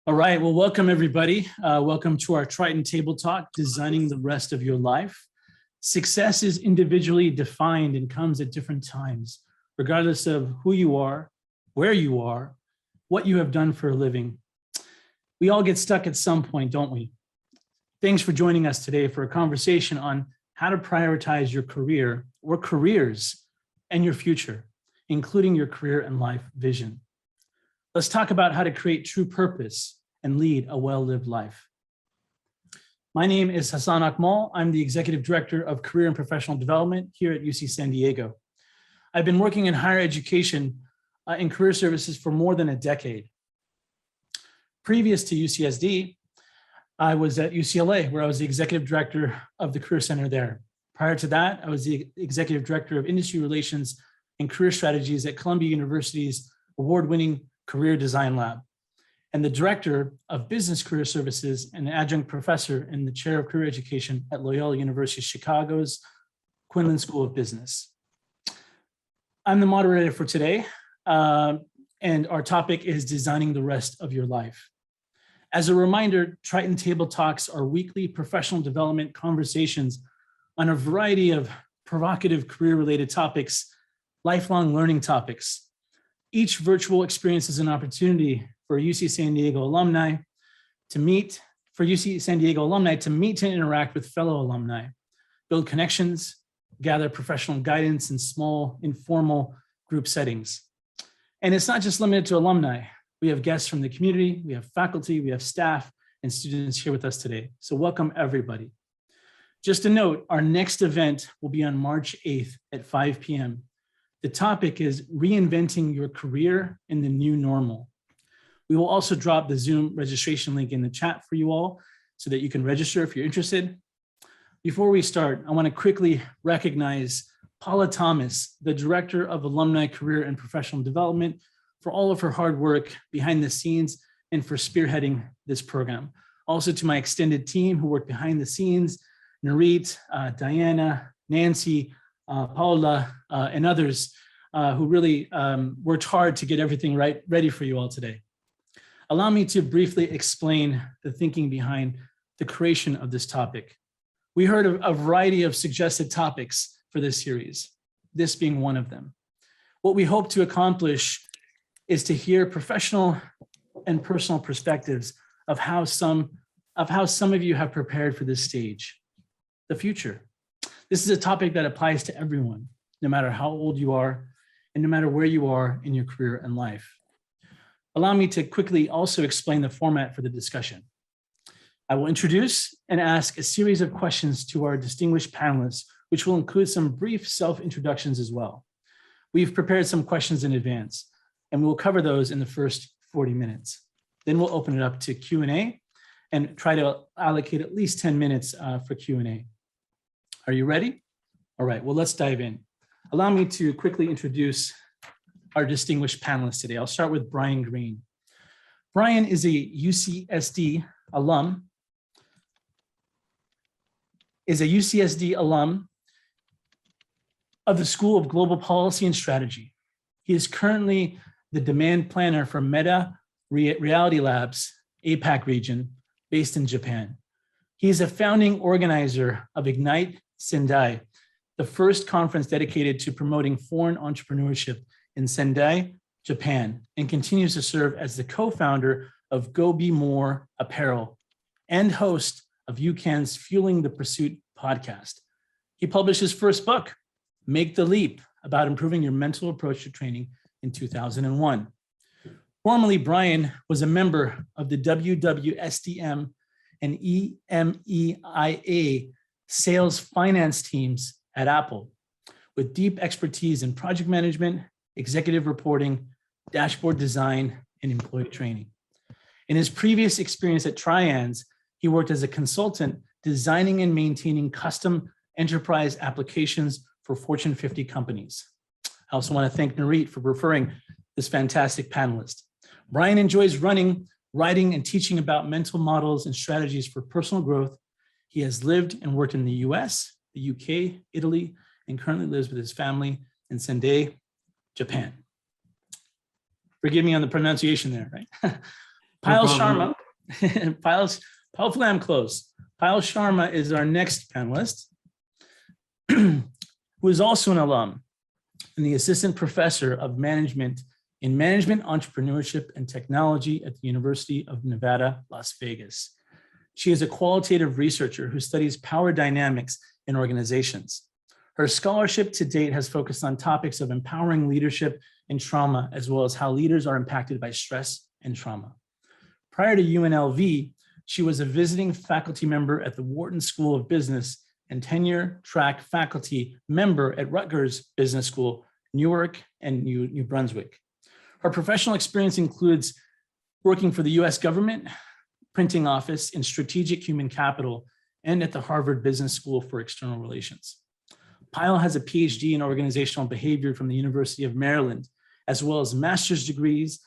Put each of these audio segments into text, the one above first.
All right, well, welcome everybody. Welcome to our Triton Table Talk, Designing the Rest of Your Life. Success is individually defined and comes at different times, regardless of who you are, where you are, what you have done for a living. We all get stuck at some point, don't we? Thanks for joining us today for a conversation on how to prioritize your career or careers and your future, including your career and life vision. Let's talk about how to create true purpose and lead a well-lived life. My name is Hasan Akmal. I'm the Executive Director of Career and Professional Development here at UC San Diego. I've been working in higher education in career services for more than a decade. Previous to UCSD, I was at UCLA, where I was the Executive Director of the Career Center there. Prior to that, I was the Executive Director of Industry Relations and Career Strategies at Columbia University's award-winning Career Design Lab, and the Director of Business Career Services and Adjunct Professor in the Chair of Career Education at Loyola University Chicago's Quinlan School of Business. I'm the moderator for today, and our topic is designing the rest of your life. As a reminder, Triton Table Talks are weekly professional development conversations on a variety of provocative career-related topics, lifelong learning topics. Each virtual experience is an opportunity for UC San Diego alumni to meet, and interact with fellow alumni, build connections, gather professional guidance in small, informal group settings. And it's not just limited to alumni. We have guests from the community, we have faculty, we have staff and students here with us today. So welcome everybody. Just a note, our next event will be on March 8th at 5 p.m. The topic is reinventing your career in the new normal. We will also drop the Zoom registration link in the chat for you all so that you can register if you're interested. Before we start, I want to quickly recognize Paula Thomas, the Director of Alumni Career and Professional Development, for all of her hard work behind the scenes and for spearheading this program. Also to my extended team who work behind the scenes, Narit, Diana, Nancy, Paula, and others who really worked hard to get everything ready for you all today. Allow me to briefly explain the thinking behind the creation of this topic. We heard of a variety of suggested topics for this series, this being one of them. What we hope to accomplish is to hear professional and personal perspectives of how some of you have prepared for this stage, the future. This is a topic that applies to everyone, no matter how old you are and no matter where you are in your career and life. Allow me to quickly also explain the format for the discussion. I will introduce and ask a series of questions to our distinguished panelists, which will include some brief self-introductions as well. We've prepared some questions in advance, and we will cover those in the first 40 minutes. Then we'll open it up to Q&A and try to allocate at least 10 minutes for Q&A. Are you ready? All right, well, let's dive in. Allow me to quickly introduce our distinguished panelists today. I'll start with Bryan Green. Bryan is a UCSD alum, of the School of Global Policy and Strategy. He is currently the demand planner for Meta Reality Labs, APAC region, based in Japan. He is a founding organizer of Ignite Sendai, the first conference dedicated to promoting foreign entrepreneurship in Sendai, Japan, and continues to serve as the co-founder of Go Be More Apparel and host of UCAN's Fueling the Pursuit podcast. He published his first book, Make the Leap, about improving your mental approach to training in 2001. Formerly, Bryan was a member of the WWSDM and EMEIA sales finance teams at Apple, with deep expertise in project management, executive reporting, dashboard design, and employee training. In his previous experience at Trians, he worked as a consultant designing and maintaining custom enterprise applications for Fortune 50 companies. I also want to thank Narit for referring this fantastic panelist. Bryan enjoys running, writing, and teaching about mental models and strategies for personal growth. He has lived and worked in the US, the UK, Italy, and currently lives with his family in Sendai, Japan. Forgive me on the pronunciation there, right? Payal Sharma Hopefully I'm close. Payal Sharma is our next panelist, who is also an alum and the assistant professor of management in management, entrepreneurship, and technology at the University of Nevada, Las Vegas. She is a qualitative researcher who studies power dynamics in organizations. Her scholarship to date has focused on topics of empowering leadership and trauma, as well as how leaders are impacted by stress and trauma. Prior to UNLV, she was a visiting faculty member at the Wharton School of Business and tenure track faculty member at Rutgers Business School, Newark and New Brunswick. Her professional experience includes working for the US government, printing office, in strategic human capital, and at the Harvard Business School for External Relations. Payal has a PhD in organizational behavior from the University of Maryland, as well as master's degrees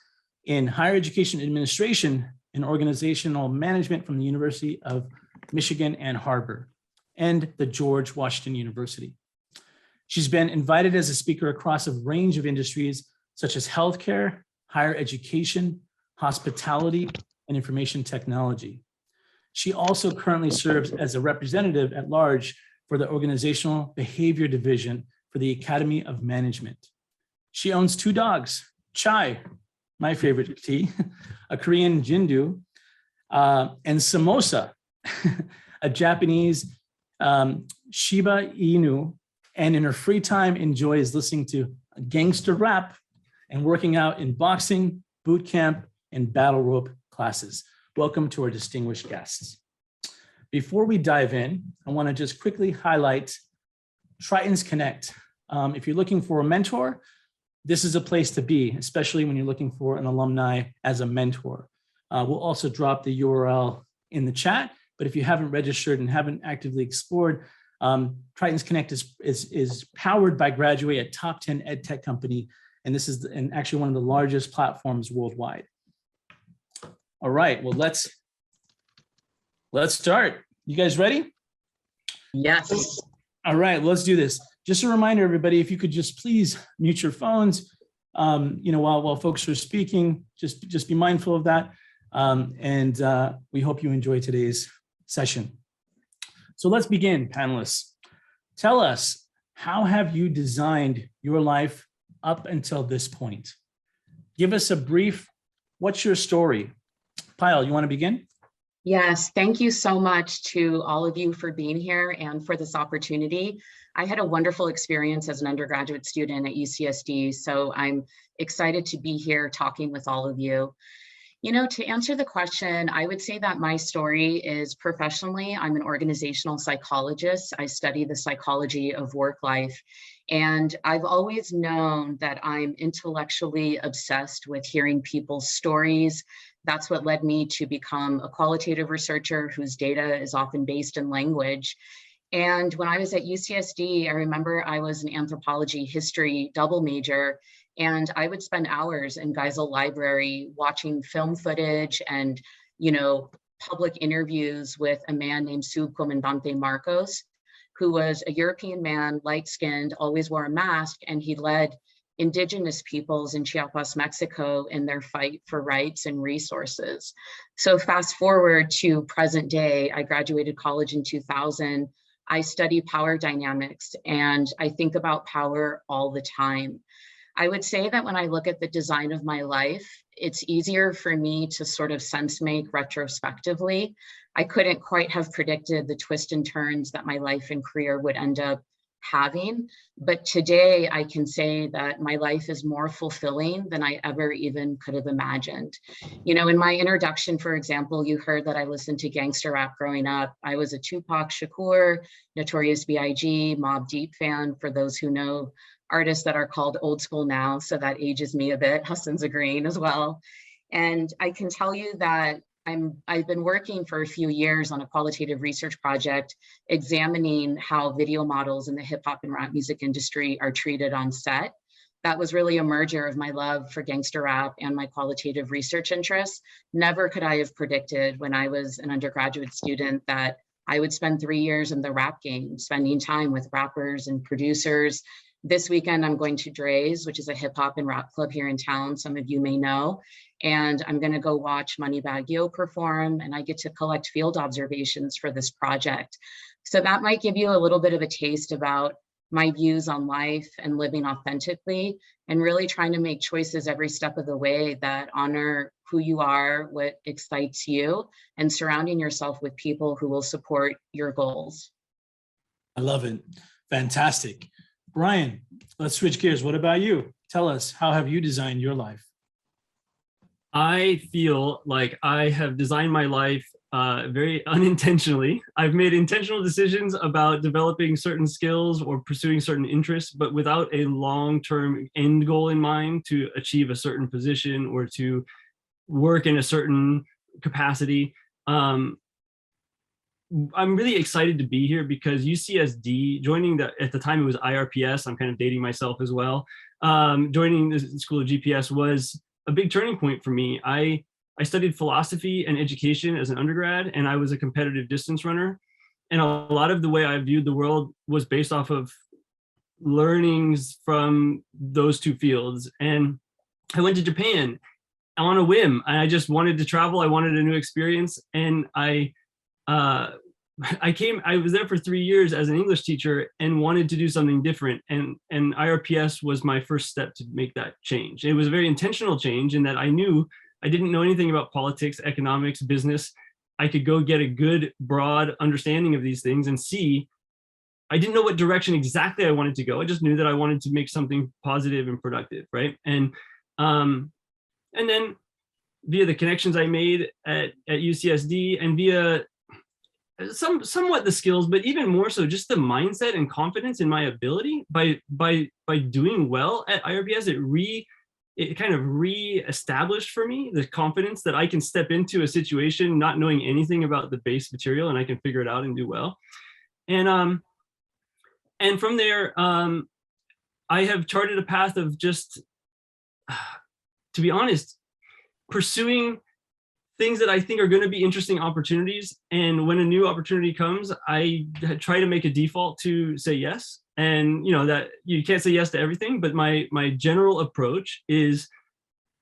in higher education administration and organizational management from the University of Michigan Ann Arbor and the George Washington University. She's been invited as a speaker across a range of industries such as healthcare, higher education, hospitality, and information technology. She also currently serves as a representative at large for the Organizational Behavior Division for the Academy of Management. She owns 2 dogs, Chai, my favorite tea, a Korean Jindu, and Samosa, a Japanese Shiba Inu, and in her free time enjoys listening to gangster rap and working out in boxing, boot camp, and battle rope classes. Welcome to our distinguished guests. Before we dive in, I want to just quickly highlight Triton's Connect. If you're looking for a mentor, this is a place to be, especially when you're looking for an alumni as a mentor. We'll also drop the URL in the chat, but if you haven't registered and haven't actively explored, Triton's Connect is powered by Graduate, a top 10 ed tech company, and this is actually one of the largest platforms worldwide. All right, well, let's start. You guys ready? Yes. All right, let's do this. Just a reminder, everybody, if you could just please mute your phones, while folks are speaking, just be mindful of that. And we hope you enjoy today's session. So let's begin, panelists. Tell us, how have you designed your life up until this point? Give us a brief, what's your story? Payal, you want to begin? Yes, thank you so much to all of you for being here and for this opportunity. I had a wonderful experience as an undergraduate student at UCSD, so I'm excited to be here talking with all of you. To answer the question, I would say that my story is professionally, I'm an organizational psychologist. I study the psychology of work life. And I've always known that I'm intellectually obsessed with hearing people's stories. That's what led me to become a qualitative researcher whose data is often based in language. And when I was at UCSD, I remember I was an anthropology history double major, and I would spend hours in Geisel Library watching film footage and, public interviews with a man named Subcomandante Marcos, who was a European man, light-skinned, always wore a mask, and he led indigenous peoples in Chiapas, Mexico, in their fight for rights and resources. So fast forward to present day, I graduated college in 2000. I study power dynamics, and I think about power all the time. I would say that when I look at the design of my life, it's easier for me to sort of sense make retrospectively. I couldn't quite have predicted the twists and turns that my life and career would end up having, but today I can say that my life is more fulfilling than I ever even could have imagined. In my introduction, for example, you heard that I listened to gangster rap growing up. I was a Tupac Shakur, Notorious B.I.G., Mobb Deep fan, for those who know artists that are called old school now, so that ages me a bit. Hassan's agreeing as well. And I can tell you that I've been working for a few years on a qualitative research project examining how video models in the hip hop and rap music industry are treated on set. That was really a merger of my love for gangster rap and my qualitative research interests. Never could I have predicted when I was an undergraduate student that I would spend 3 years in the rap game, spending time with rappers and producers, This weekend, I'm going to Dre's, which is a hip hop and rap club here in town. Some of you may know. And I'm going to go watch Moneybagg Yo perform, and I get to collect field observations for this project. So that might give you a little bit of a taste about my views on life and living authentically, and really trying to make choices every step of the way that honor who you are, what excites you, and surrounding yourself with people who will support your goals. I love it. Fantastic. Bryan, let's switch gears. What about you? Tell us, how have you designed your life? I feel like I have designed my life very unintentionally. I've made intentional decisions about developing certain skills or pursuing certain interests, but without a long-term end goal in mind to achieve a certain position or to work in a certain capacity. I'm really excited to be here because UCSD, joining at the time it was IRPS, I'm kind of dating myself as well. Joining the School of GPS was a big turning point for me. I studied philosophy and education as an undergrad, and I was a competitive distance runner. And a lot of the way I viewed the world was based off of learnings from those two fields. And I went to Japan on a whim. I just wanted to travel. I wanted a new experience. And I was there for 3 years as an English teacher and wanted to do something different. And IRPS was my first step to make that change. It was a very intentional change in that I knew I didn't know anything about politics, economics, business. I could go get a good, broad understanding of these things and see. I didn't know what direction exactly I wanted to go. I just knew that I wanted to make something positive and productive, right? And then via the connections I made at UCSD and via somewhat the skills, but even more so just the mindset and confidence in my ability by doing well at IRPS, it kind of re-established for me the confidence that I can step into a situation not knowing anything about the base material and I can figure it out and do well. And from there, I have charted a path of just, to be honest, pursuing things that I think are going to be interesting opportunities. And when a new opportunity comes, I try to make a default to say yes. And you know that you can't say yes to everything, but my general approach is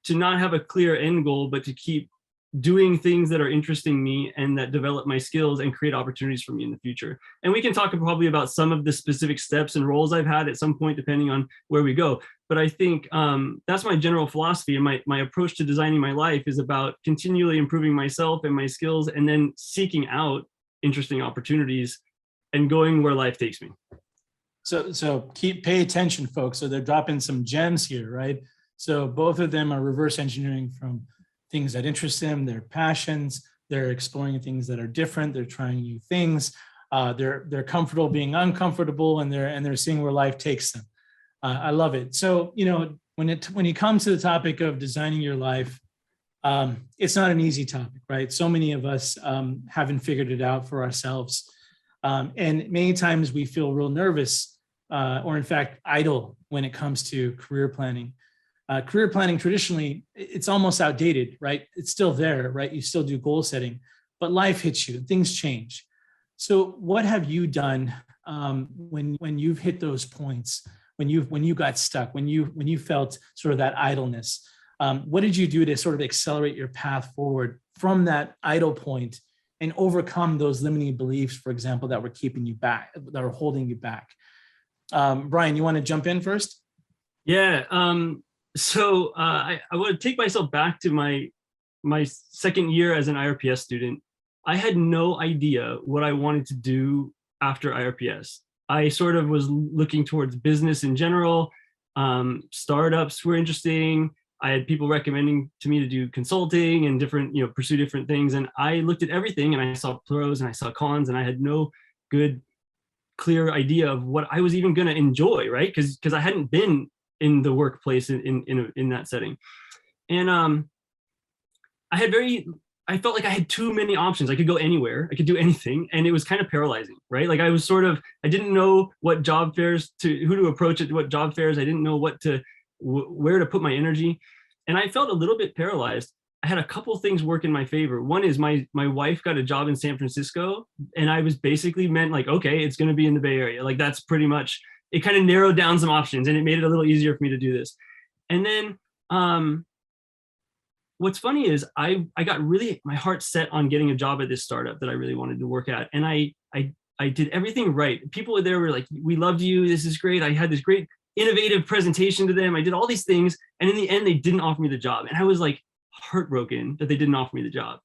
to not have a clear end goal, but to keep doing things that are interesting me and that develop my skills and create opportunities for me in the future. And we can talk probably about some of the specific steps and roles I've had at some point, depending on where we go. But I think that's my general philosophy, and my approach to designing my life is about continually improving myself and my skills, and then seeking out interesting opportunities and going where life takes me. So pay attention, folks. So they're dropping some gems here, right? So both of them are reverse engineering from things that interest them, their passions. They're exploring things that are different. They're trying new things. They're comfortable being uncomfortable, and they're seeing where life takes them. I love it. So, you know, when you come to the topic of designing your life, it's not an easy topic, right? So many of us haven't figured it out for ourselves. And many times we feel real nervous or in fact idle when it comes to career planning. Career planning traditionally, it's almost outdated, right? It's still there, right? You still do goal setting, but life hits you, things change. So what have you done when you've hit those points, when you got stuck, when you felt sort of that idleness? What did you do to sort of accelerate your path forward from that idle point and overcome those limiting beliefs, for example, that were keeping you back, that were holding you back? Bryan, you want to jump in first? Yeah. So I want to take myself back to my second year as an IRPS student. I had no idea what I wanted to do after IRPS. I sort of was looking towards business in general. Startups were interesting. I had people recommending to me to do consulting and different, pursue different things. And I looked at everything and I saw pros and I saw cons, and I had no good, clear idea of what I was even going to enjoy, right? Because I hadn't been in the workplace in that setting. And I felt like I had too many options. I could go anywhere, I could do anything. And it was kind of paralyzing, right? Like I didn't know what job fairs who to approach at what job fairs. I didn't know where to put my energy. And I felt a little bit paralyzed. I had a couple things work in my favor. One is my wife got a job in San Francisco, and I was basically meant like, okay, it's going to be in the Bay Area. Like that's pretty much it kind of narrowed down some options and it made it a little easier for me to do this. And then what's funny is I got really my heart set on getting a job at this startup that I really wanted to work at. And I did everything right. People there were like, we loved you. This is great. I had this great innovative presentation to them. I did all these things. And in the end, they didn't offer me the job. And I was like heartbroken that they didn't offer me the job.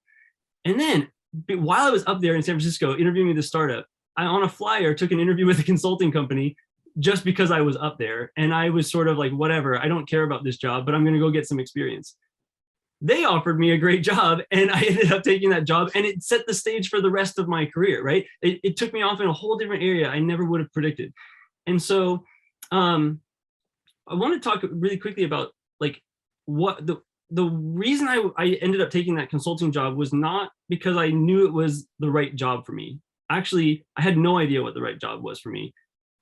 And then while I was up there in San Francisco interviewing with the startup, I on a flyer took an interview with a consulting company just because I was up there. And I was sort of like, whatever, I don't care about this job, but I'm going to go get some experience. They offered me a great job and I ended up taking that job, and it set the stage for the rest of my career, right? It took me off in a whole different area I never would have predicted. And so I want to talk really quickly about like what the reason I ended up taking that consulting job was not because I knew it was the right job for me. Actually, I had no idea what the right job was for me.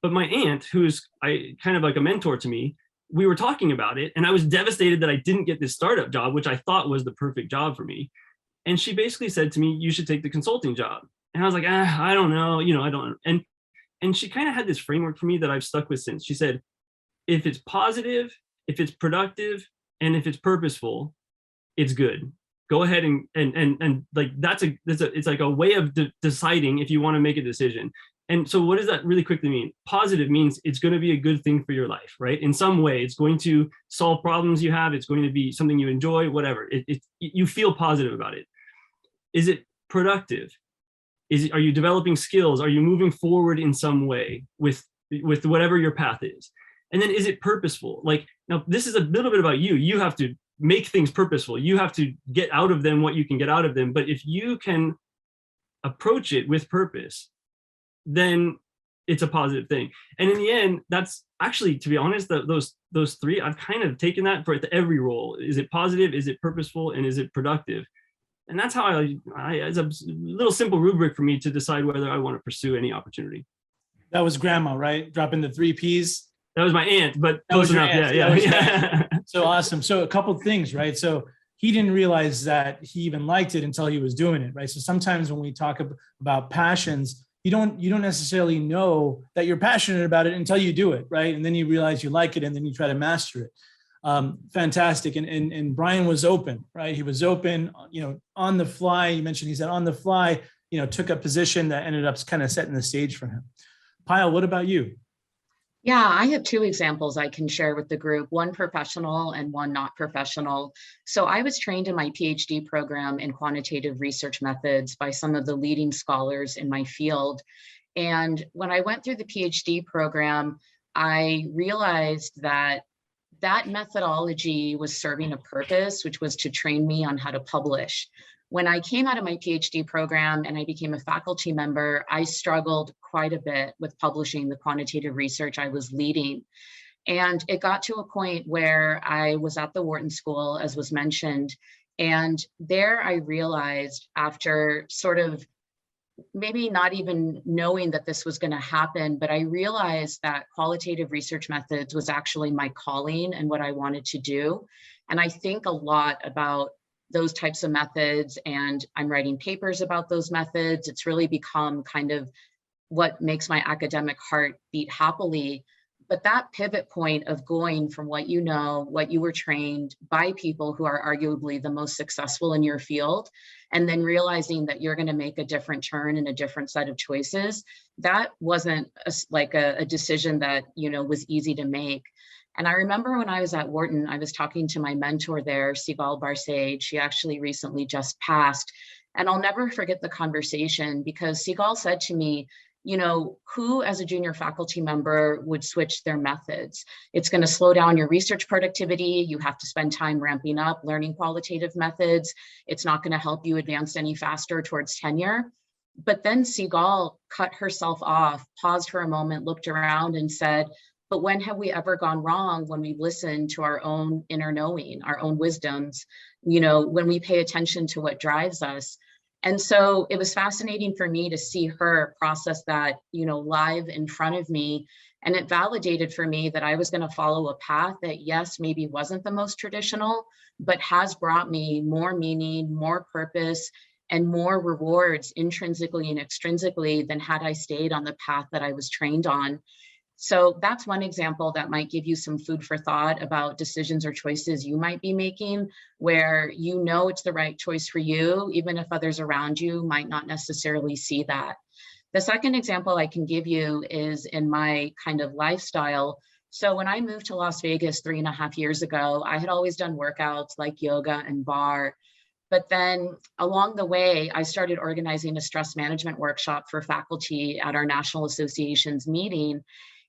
But my aunt, who's kind of like a mentor to me, we were talking about it, and I was devastated that I didn't get this startup job, which I thought was the perfect job for me. And she basically said to me, you should take the consulting job. And I was like, I don't know, I don't. And she kind of had this framework for me that I've stuck with since. She said, if it's positive, if it's productive, and if it's purposeful, it's good. Go ahead and like it's like a way of deciding if you want to make a decision. And so what does that really quickly mean? Positive means it's going to be a good thing for your life, right? In some way, it's going to solve problems you have. It's going to be something you enjoy, whatever. You feel positive about it. Is it productive? Are you developing skills? Are you moving forward in some way with whatever your path is? And then is it purposeful? Like, now this is a little bit about you. You have to make things purposeful. You have to get out of them what you can get out of them. But if you can approach it with purpose, then it's a positive thing. And in the end, that's actually, to be honest, those three, I've kind of taken that for every role. Is it positive? Is it purposeful? And is it productive? And that's how it's a little simple rubric for me to decide whether I want to pursue any opportunity. That was grandma, right? Dropping the 3 Ps. That was my aunt, but That was close your enough. aunt. Yeah. So awesome. So a couple things, right? So he didn't realize that he even liked it until he was doing it, right? So sometimes when we talk about passions, you don't necessarily know that you're passionate about it until you do it, right? And then you realize you like it, and then you try to master it. Fantastic. And Bryan was open, right? He was open, on the fly. You mentioned he said on the fly, took a position that ended up kind of setting the stage for him. Payal, what about you? Yeah, I have 2 examples I can share with the group, one professional and one not professional. So I was trained in my PhD program in quantitative research methods by some of the leading scholars in my field. And when I went through the PhD program, I realized that methodology was serving a purpose, which was to train me on how to publish. When I came out of my PhD program and I became a faculty member, I struggled quite a bit with publishing the quantitative research I was leading. And it got to a point where I was at the Wharton School, as was mentioned, and there I realized, after sort of maybe not even knowing that this was going to happen, but I realized that qualitative research methods was actually my calling and what I wanted to do. And I think a lot about those types of methods, and I'm writing papers about those methods. It's really become kind of what makes my academic heart beat happily. But that pivot point of going from what you know, what you were trained by people who are arguably the most successful in your field, and then realizing that you're going to make a different turn and a different set of choices, that wasn't a decision that, was easy to make. And I remember when I was at Wharton, I was talking to my mentor there, Sigal Barsaid. She actually recently just passed. And I'll never forget the conversation, because Sigal said to me, who as a junior faculty member would switch their methods? It's going to slow down your research productivity. You have to spend time ramping up, learning qualitative methods. It's not going to help you advance any faster towards tenure. But then Sigal cut herself off, paused for a moment, looked around and said, but when have we ever gone wrong when we listen to our own inner knowing, our own wisdoms, when we pay attention to what drives us? And so it was fascinating for me to see her process that, live in front of me. And it validated for me that I was going to follow a path that, yes, maybe wasn't the most traditional, but has brought me more meaning, more purpose, and more rewards intrinsically and extrinsically than had I stayed on the path that I was trained on. So that's one example that might give you some food for thought about decisions or choices you might be making, where you know it's the right choice for you, even if others around you might not necessarily see that. The second example I can give you is in my kind of lifestyle. So when I moved to Las Vegas 3.5 years ago, I had always done workouts like yoga and bar. But then along the way, I started organizing a stress management workshop for faculty at our National Association's meeting.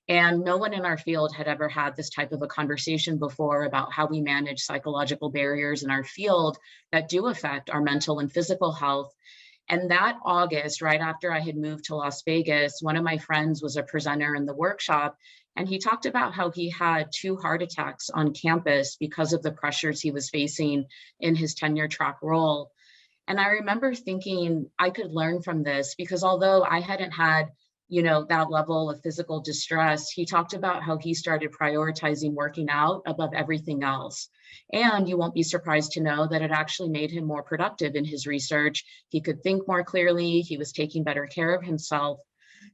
And no one in our field had ever had this type of a conversation before about how we manage psychological barriers in our field that do affect our mental and physical health. And that August, right after I had moved to Las Vegas, one of my friends was a presenter in the workshop, and he talked about how he had 2 heart attacks on campus because of the pressures he was facing in his tenure track role. And I remember thinking I could learn from this, because although I hadn't had that level of physical distress, he talked about how he started prioritizing working out above everything else. And you won't be surprised to know that it actually made him more productive in his research. He could think more clearly. He was taking better care of himself.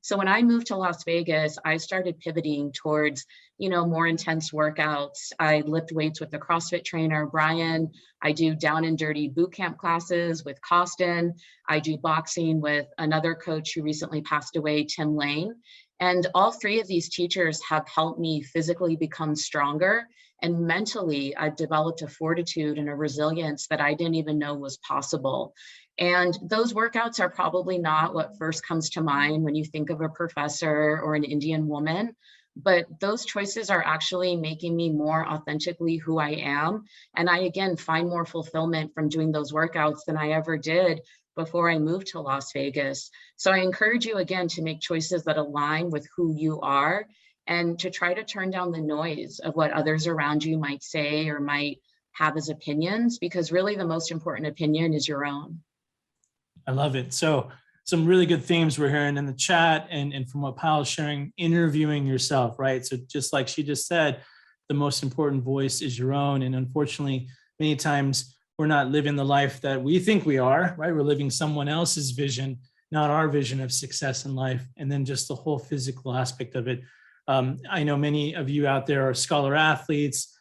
So when I moved to Las Vegas, I started pivoting towards, more intense workouts. I lift weights with the CrossFit trainer, Bryan. I do down and dirty boot camp classes with Costin. I do boxing with another coach who recently passed away, Tim Lane. And all 3 of these teachers have helped me physically become stronger. And mentally, I've developed a fortitude and a resilience that I didn't even know was possible. And those workouts are probably not what first comes to mind when you think of a professor or an Indian woman, but those choices are actually making me more authentically who I am. And I, again, find more fulfillment from doing those workouts than I ever did before I moved to Las Vegas. So I encourage you, again, to make choices that align with who you are and to try to turn down the noise of what others around you might say or might have as opinions, because really the most important opinion is your own. I love it. So some really good themes we're hearing in the chat and from what Payal's sharing, interviewing yourself, right? So just like she just said, the most important voice is your own. And unfortunately, many times we're not living the life that we think we are, right? We're living someone else's vision, not our vision of success in life. And then just the whole physical aspect of it. I know many of you out there are scholar athletes,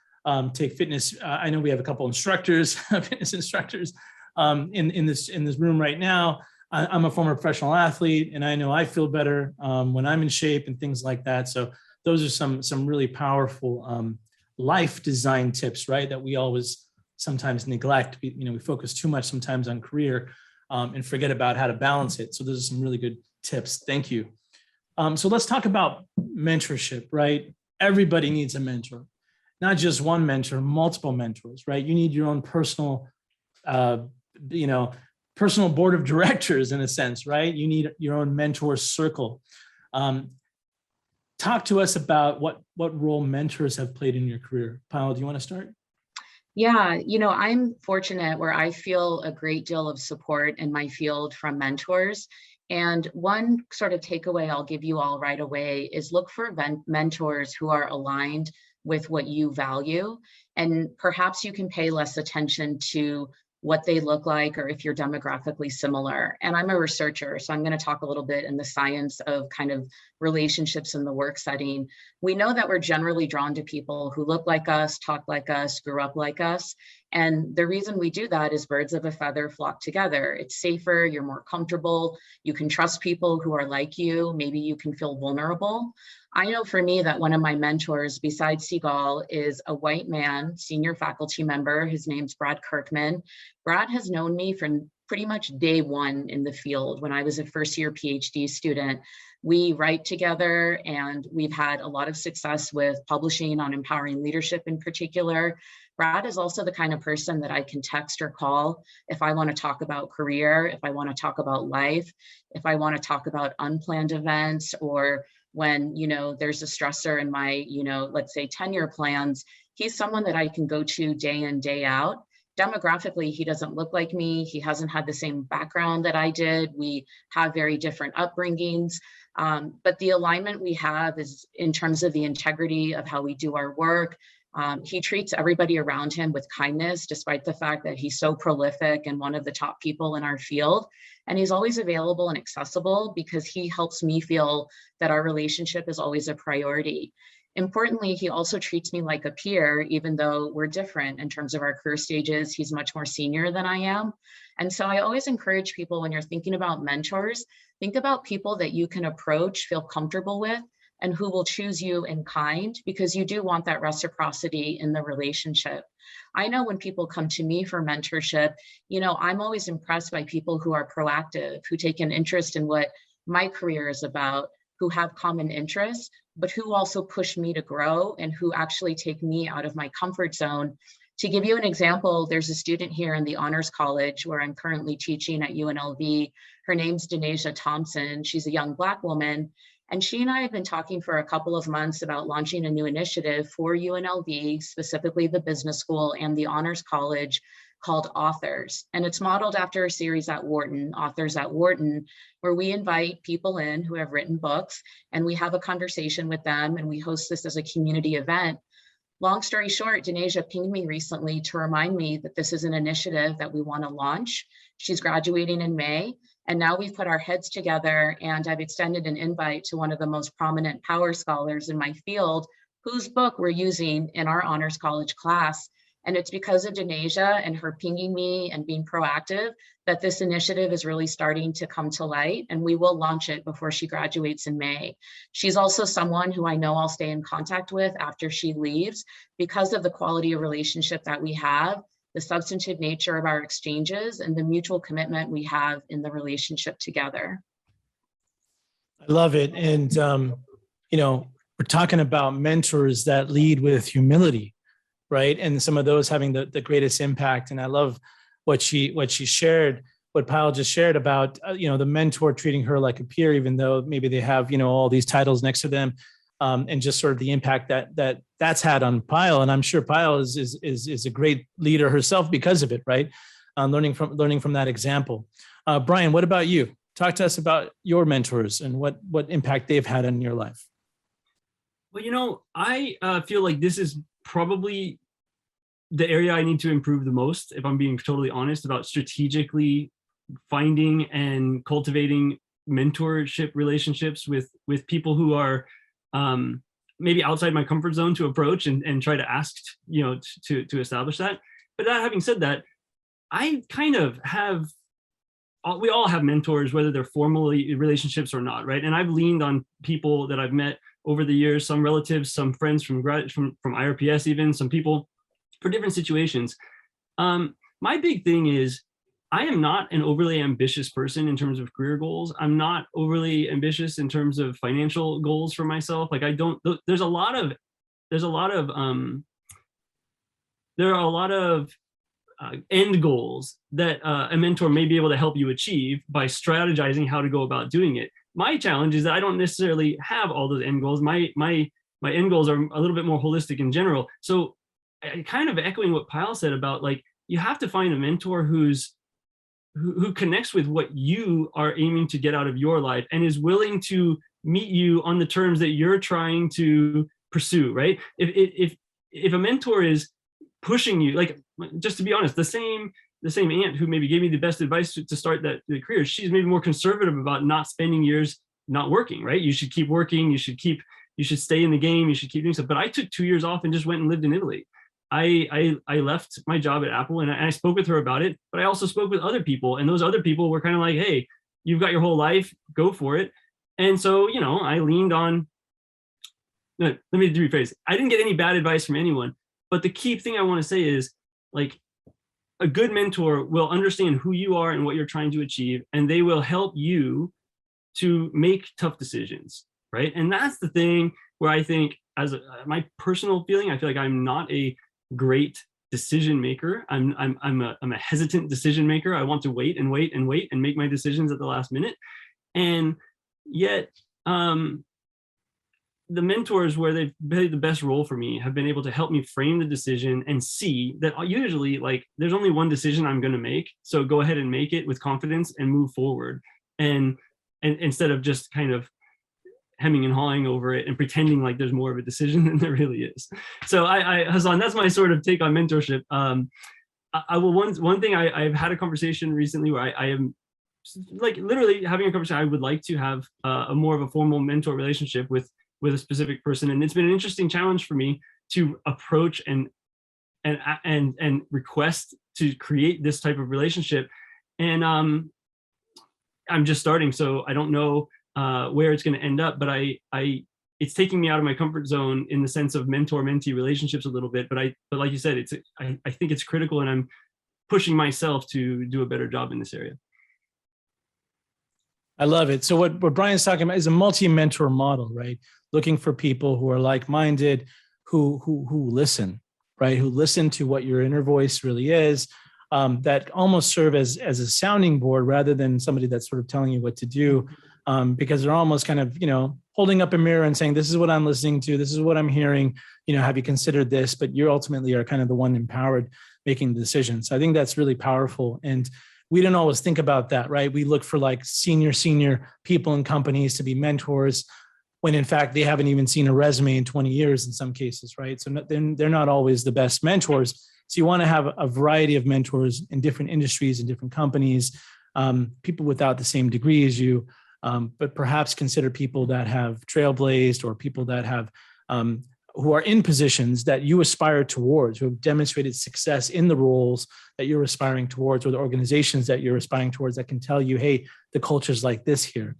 take fitness. I know we have a couple instructors, fitness instructors in this room right now. I'm a former professional athlete, and I know I feel better when I'm in shape and things like that. So those are some really powerful life design tips, right? That we always sometimes neglect. We focus too much sometimes on career and forget about how to balance it. So those are some really good tips. Thank you. So let's talk about mentorship, right? Everybody needs a mentor, not just one mentor, multiple mentors, right? You need your own personal, personal board of directors in a sense, right? You need your own mentor circle. Talk to us about what role mentors have played in your career. Payal, do you want to start? Yeah, I'm fortunate where I feel a great deal of support in my field from mentors. And one sort of takeaway I'll give you all right away is look for mentors who are aligned with what you value. And perhaps you can pay less attention to what they look like or if you're demographically similar. And I'm a researcher, so I'm going to talk a little bit in the science of kind of relationships in the work setting. We know that we're generally drawn to people who look like us, talk like us, grew up like us. And the reason we do that is birds of a feather flock together. It's safer, you're more comfortable, you can trust people who are like you, maybe you can feel vulnerable. I know for me that one of my mentors besides Sigal is a white man, senior faculty member. His name's Brad Kirkman. Brad has known me from pretty much day one in the field. When I was a first-year PhD student, we write together and we've had a lot of success with publishing on empowering leadership in particular. Brad is also the kind of person that I can text or call if I want to talk about career, if I want to talk about life, if I want to talk about unplanned events, or when, there's a stressor in my, let's say tenure plans. He's someone that I can go to day in, day out. Demographically, he doesn't look like me. He hasn't had the same background that I did. We have very different upbringings. But the alignment we have is in terms of the integrity of how we do our work, He treats everybody around him with kindness, despite the fact that he's so prolific and one of the top people in our field. And he's always available and accessible because he helps me feel that our relationship is always a priority. Importantly, he also treats me like a peer, even though we're different in terms of our career stages. He's much more senior than I am. And so I always encourage people, when you're thinking about mentors, think about people that you can approach, feel comfortable with, and who will choose you in kind, because you do want that reciprocity in the relationship. I know when people come to me for mentorship, I'm always impressed by people who are proactive, who take an interest in what my career is about, who have common interests, but who also push me to grow and who actually take me out of my comfort zone. To give you an example, there's a student here in the Honors College where I'm currently teaching at UNLV. Her name's Denasia Thompson. She's a young Black woman. And she and I have been talking for a couple of months about launching a new initiative for UNLV, specifically the business school and the Honors College, called Authors. And it's modeled after a series at Wharton, Authors at Wharton, where we invite people in who have written books and we have a conversation with them and we host this as a community event. Long story short, Denasia pinged me recently to remind me that this is an initiative that we want to launch. She's graduating in May. And now we've put our heads together and I've extended an invite to one of the most prominent power scholars in my field, whose book we're using in our Honors College class. And it's because of Denasia and her pinging me and being proactive that this initiative is really starting to come to light, and we will launch it before she graduates in May. She's also someone who I know I'll stay in contact with after she leaves because of the quality of relationship that we have, the substantive nature of our exchanges, and the mutual commitment we have in the relationship together. I love it. And, we're talking about mentors that lead with humility, right? And some of those having the greatest impact. And I love what she shared, what Payal just shared about, the mentor treating her like a peer, even though maybe they have, all these titles next to them. And just sort of the impact that's had on Payal. And I'm sure Payal is a great leader herself because of it, right? Learning from that example. Bryan, what about you? Talk to us about your mentors and what impact they've had on your life. Well, I feel like this is probably the area I need to improve the most, if I'm being totally honest, about strategically finding and cultivating mentorship relationships with people who are maybe outside my comfort zone to approach and try to ask, to establish that. But that having said that, I kind of we all have mentors, whether they're formally relationships or not, right? And I've leaned on people that I've met over the years, some relatives, some friends from IRPS, even some people for different situations. My big thing is I am not an overly ambitious person in terms of career goals. I'm not overly ambitious in terms of financial goals for myself. Like there are a lot of end goals that a mentor may be able to help you achieve by strategizing how to go about doing it. My challenge is that I don't necessarily have all those end goals. My end goals are a little bit more holistic in general. So kind of echoing what Payal said about, like, you have to find a mentor who connects with what you are aiming to get out of your life and is willing to meet you on the terms that you're trying to pursue, right? If a mentor is pushing you, like, just to be honest, the same aunt who maybe gave me the best advice to start the career, she's maybe more conservative about not spending years not working, right? You should keep working, you should stay in the game, you should keep doing stuff. But I took 2 years off and just went and lived in Italy. I left my job at Apple and I spoke with her about it, but I also spoke with other people, and those other people were kind of like, hey, you've got your whole life, go for it. And so, I leaned on, let me rephrase. I didn't get any bad advice from anyone, but the key thing I want to say is, like, a good mentor will understand who you are and what you're trying to achieve, and they will help you to make tough decisions, right? And that's the thing where I think, as my personal feeling, I feel like I'm not a great decision maker. I'm a hesitant decision maker. I want to wait and make my decisions at the last minute. And yet, the mentors where they've played the best role for me have been able to help me frame the decision and see that usually, like, there's only one decision I'm going to make. So go ahead and make it with confidence and move forward. And instead of just kind of hemming and hawing over it and pretending like there's more of a decision than there really is. So Hassan, that's my sort of take on mentorship. I will, one thing I've had a conversation recently where I am like literally having a conversation. I would like to have a more of a formal mentor relationship with a specific person. And it's been an interesting challenge for me to approach and request to create this type of relationship. And I'm just starting, so I don't know where it's going to end up, but it's taking me out of my comfort zone in the sense of mentor-mentee relationships a little bit. But like you said, I think it's critical, and I'm pushing myself to do a better job in this area. I love it. So what Bryan's talking about is a multi-mentor model, right? Looking for people who are like-minded, who listen, right? Who listen to what your inner voice really is, that almost serve as a sounding board rather than somebody that's sort of telling you what to do, because they're almost kind of, holding up a mirror and saying, this is what I'm listening to, this is what I'm hearing, have you considered this? But you ultimately are kind of the one empowered making the decisions. So I think that's really powerful. And we don't always think about that, right? We look for like senior people in companies to be mentors, when in fact they haven't even seen a resume in 20 years in some cases, right? So they're not always the best mentors. So you want to have a variety of mentors in different industries and different companies, people without the same degree as you, but perhaps consider people that have trailblazed, or people that have who are in positions that you aspire towards, who have demonstrated success in the roles that you're aspiring towards, or the organizations that you're aspiring towards, that can tell you, hey, the culture's like this here.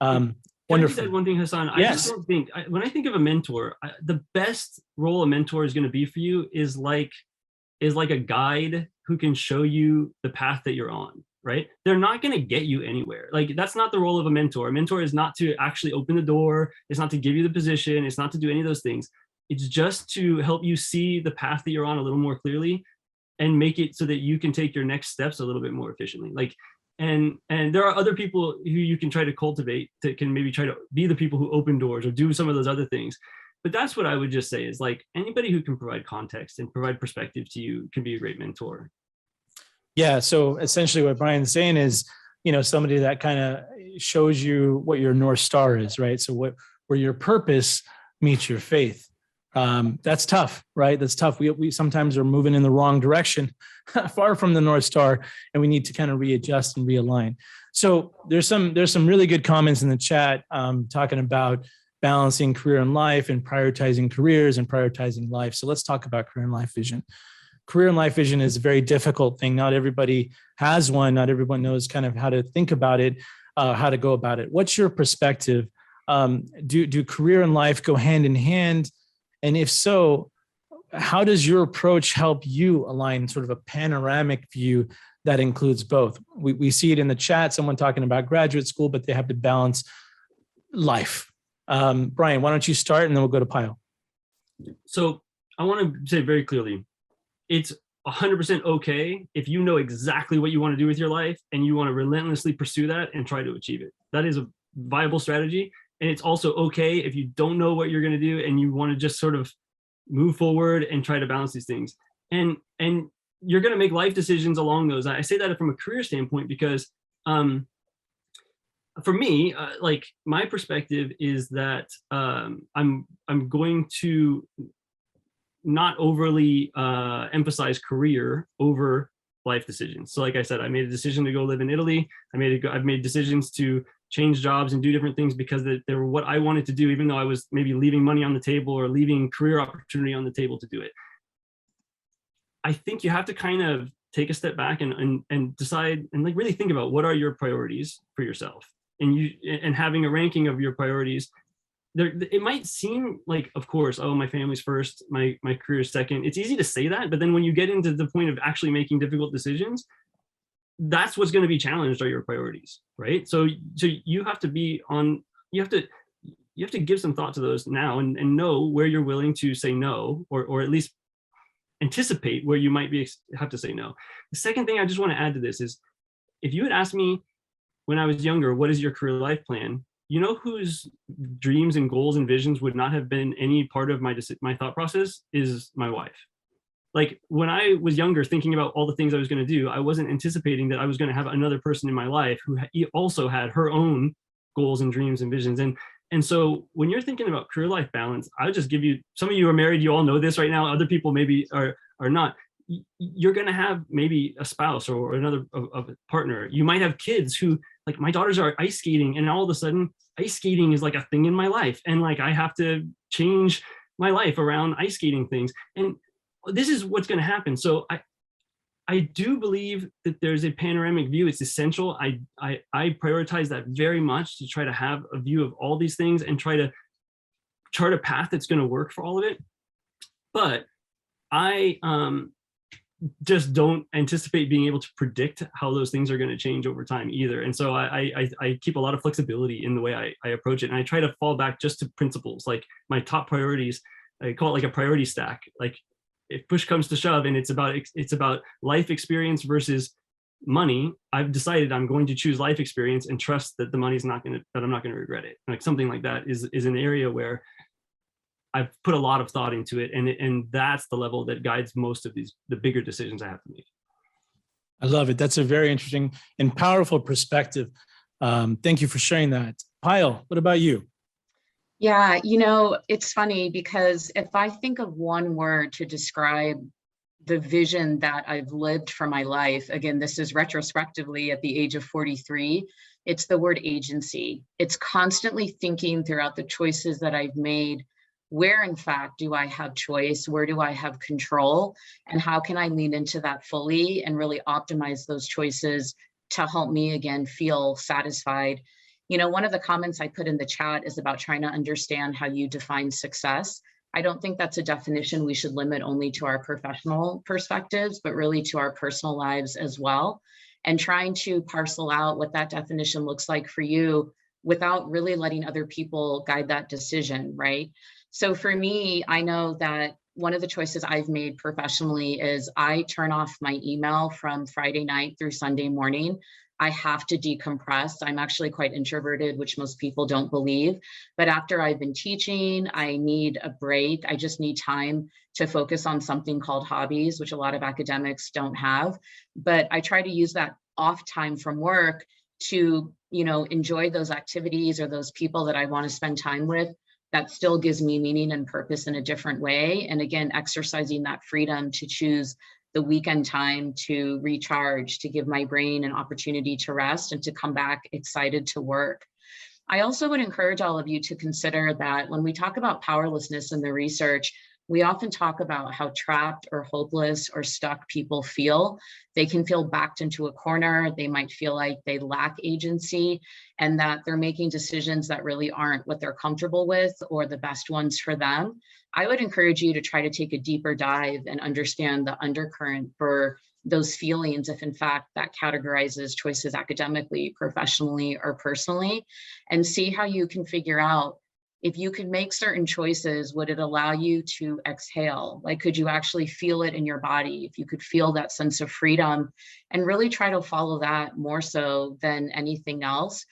Wonderful. Can I say one thing, Hassan? Yes. I just don't think, when I think of a mentor, the best role a mentor is going to be for you is like a guide who can show you the path that you're on, right? They're not going to get you anywhere. Like, that's not the role of a mentor. A mentor is not to actually open the door. It's not to give you the position. It's not to do any of those things. It's just to help you see the path that you're on a little more clearly and make it so that you can take your next steps a little bit more efficiently. Like, and there are other people who you can try to cultivate that can maybe try to be the people who open doors or do some of those other things. But that's what I would just say is, like, anybody who can provide context and provide perspective to you can be a great mentor. Yeah. So essentially what Bryan's saying is, somebody that kind of shows you what your North Star is, right? So where your purpose meets your faith. That's tough, right? That's tough. We sometimes are moving in the wrong direction, far from the North Star, and we need to kind of readjust and realign. So there's some really good comments in the chat talking about balancing career and life, and prioritizing careers and prioritizing life. So let's talk about career and life vision. Career and life vision is a very difficult thing. Not everybody has one. Not everyone knows kind of how to think about it, how to go about it. What's your perspective? Do career and life go hand in hand? And if so, how does your approach help you align sort of a panoramic view that includes both? We see it in the chat, someone talking about graduate school, but they have to balance life. Bryan, why don't you start, and then we'll go to Payal. So I want to say very clearly, it's 100% okay if you know exactly what you want to do with your life and you want to relentlessly pursue that and try to achieve it. That is a viable strategy. And it's also okay if you don't know what you're going to do and you want to just sort of move forward and try to balance these things. And you're going to make life decisions along those. I say that from a career standpoint because for me, like, my perspective is that I'm going to not overly emphasize career over life decisions. So like I said, I made a decision to go live in Italy. I've made decisions to change jobs and do different things because they were what I wanted to do, even though I was maybe leaving money on the table or leaving career opportunity on the table to do it. I think you have to kind of take a step back and decide and like really think about what are your priorities for yourself, and having a ranking of your priorities. It might seem like, of course, oh, my family's first, my career is second. It's easy to say that, but then when you get into the point of actually making difficult decisions, that's what's going to be challenged are your priorities, right? So you have to be on, you have to give some thought to those now and know where you're willing to say no, or at least anticipate where you might have to say no. The second thing I just want to add to this is, if you had asked me when I was younger, what is your career life plan? You know whose dreams and goals and visions would not have been any part of my thought process is my wife. Like, when I was younger, thinking about all the things I was going to do, I wasn't anticipating that I was going to have another person in my life who also had her own goals and dreams and visions. And And so when you're thinking about career-life balance, I would just give you, some of you are married, you all know this right now, other people maybe are not. You're going to have maybe a spouse or another of a partner. You might have kids who, like, my daughters are ice skating, and all of a sudden ice skating is like a thing in my life. And like, I have to change my life around ice skating things. And this is what's going to happen. So I do believe that there's a panoramic view. It's essential. I prioritize that very much, to try to have a view of all these things and try to chart a path that's going to work for all of it. But I just don't anticipate being able to predict how those things are going to change over time either. And so I keep a lot of flexibility in the way I approach it. And I try to fall back just to principles, like my top priorities. I call it like a priority stack. Like, if push comes to shove and it's about life experience versus money, I've decided I'm going to choose life experience and trust that the money's not going to, that I'm not going to regret it. Like, something like that is an area where I've put a lot of thought into it, and that's the level that guides most of the bigger decisions I have to make. I love it. That's a very interesting and powerful perspective. Thank you for sharing that. Payal, what about you? Yeah, it's funny because if I think of one word to describe the vision that I've lived for my life, again, this is retrospectively at the age of 43, it's the word agency. It's constantly thinking throughout the choices that I've made, where in fact do I have choice? Where do I have control? And how can I lean into that fully and really optimize those choices to help me again feel satisfied? One of the comments I put in the chat is about trying to understand how you define success. I don't think that's a definition we should limit only to our professional perspectives, but really to our personal lives as well. And trying to parcel out what that definition looks like for you without really letting other people guide that decision, right? So for me, I know that one of the choices I've made professionally is I turn off my email from Friday night through Sunday morning. I have to decompress. I'm actually quite introverted, which most people don't believe. But after I've been teaching, I need a break. I just need time to focus on something called hobbies, which a lot of academics don't have. But I try to use that off time from work to, enjoy those activities or those people that I want to spend time with. That still gives me meaning and purpose in a different way. And again, exercising that freedom to choose the weekend time to recharge, to give my brain an opportunity to rest and to come back excited to work. I also would encourage all of you to consider that when we talk about powerlessness in the research, we often talk about how trapped or hopeless or stuck people feel. They can feel backed into a corner. They might feel like they lack agency and that they're making decisions that really aren't what they're comfortable with or the best ones for them. I would encourage you to try to take a deeper dive and understand the undercurrent for those feelings, if in fact that categorizes choices academically, professionally, or personally, and see how you can figure out if you could make certain choices, would it allow you to exhale? Like, could you actually feel it in your body? If you could feel that sense of freedom and really try to follow that more so than anything else.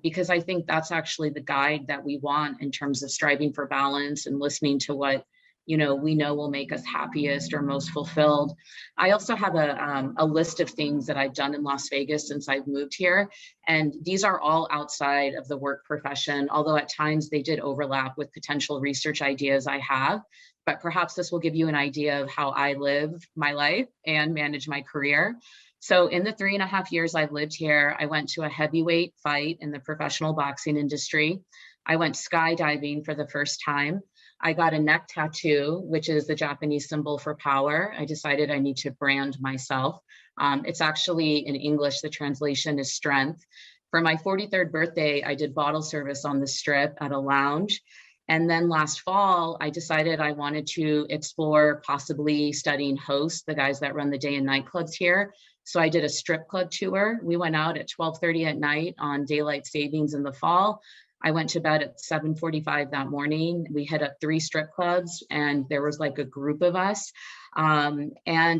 Because I think that's actually the guide that we want in terms of striving for balance and listening to what we know will make us happiest or most fulfilled. I also have a list of things that I've done in Las Vegas since I've moved here. And these are all outside of the work profession, although at times they did overlap with potential research ideas I have. But perhaps this will give you an idea of how I live my life and manage my career. So in the 3.5 years I've lived here, I went to a heavyweight fight in the professional boxing industry. I went skydiving for the first time. I got a neck tattoo, which is the Japanese symbol for power. I decided I need to brand myself. It's actually in English, the translation is strength. For my 43rd birthday, I did bottle service on the Strip at a lounge. And then last fall, I decided I wanted to explore possibly studying host, the guys that run the day and night clubs here. So I did a strip club tour. We went out at 12:30 at night on daylight savings in the fall. I went to bed at 7:45 that morning. We hit up 3 strip clubs and there was like a group of us. And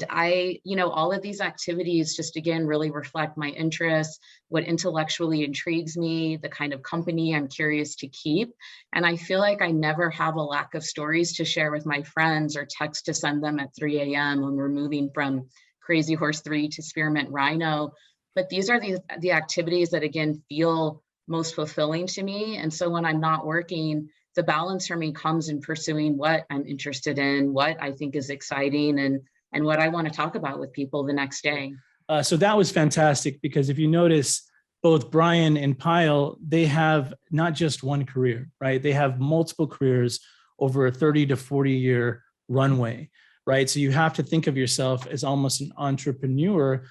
all of these activities just again really reflect my interests, what intellectually intrigues me, the kind of company I'm curious to keep. And I feel like I never have a lack of stories to share with my friends or text to send them at 3 a.m. when we're moving from Crazy Horse 3 to Spearmint Rhino. But these are the activities that again feel most fulfilling to me. And so when I'm not working, the balance for me comes in pursuing what I'm interested in, what I think is exciting, and what I want to talk about with people the next day. So that was fantastic, because if you notice, both Bryan and Payal, they have not just one career, right? They have multiple careers over a 30 to 40 year runway, right? So you have to think of yourself as almost an entrepreneur,